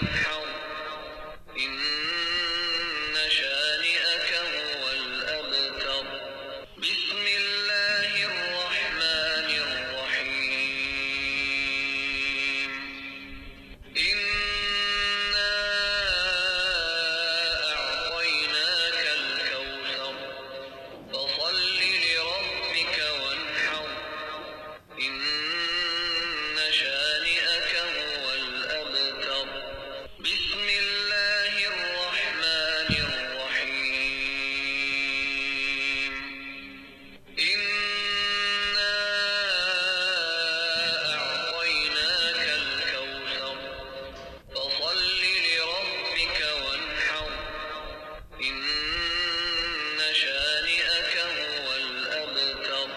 وانحر إن شانئك هو الأبتر بسم الله الرحمن الرحيم إنا أعطيناك الكوثر فصل لربك وانحر إن شانئك هو الأبتر بسم الله الرحمن الرحيم إنا أعطيناك الكوثر فصل لربك وانحر إن شانئك هو الأبتر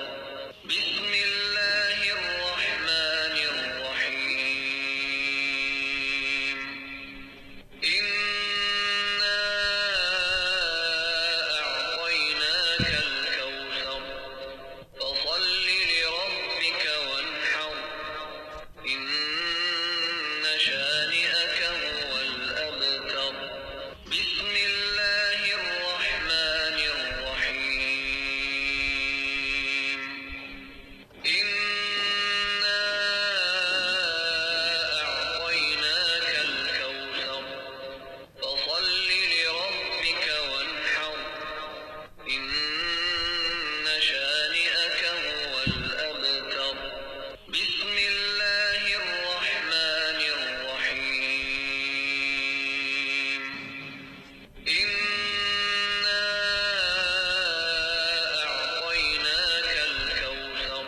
بسم الله الرحمن الرحيم إنا أعطيناك الكوثر فصل لربك وانحر إن شانئك هو الأبتر بسم الله الرحمن الرحيم إنا أعطيناك الكوثر فصل لربك وانحر إن شانئك هو الأبتر بسم الله الرحمن الرحيم إنا أعطيناك الكوثر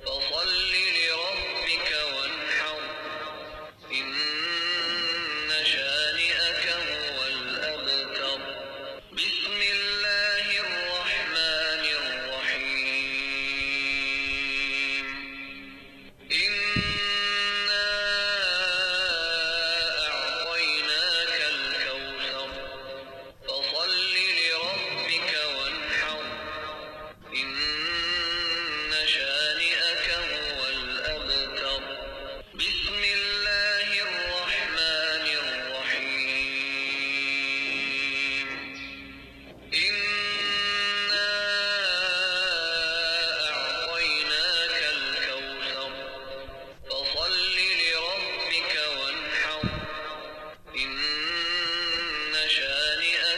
فصل لربك وانحر إن شانئك هو الأبتر بسم الله الرحمن الرحيم إنا أعطيناك الكوثر فصل لربك وانحر إن شانئك هو الأبتر بسم الله الرحمن الرحيم إنا أعطيناك الكوثر فصل لربك وانحر إن شانئك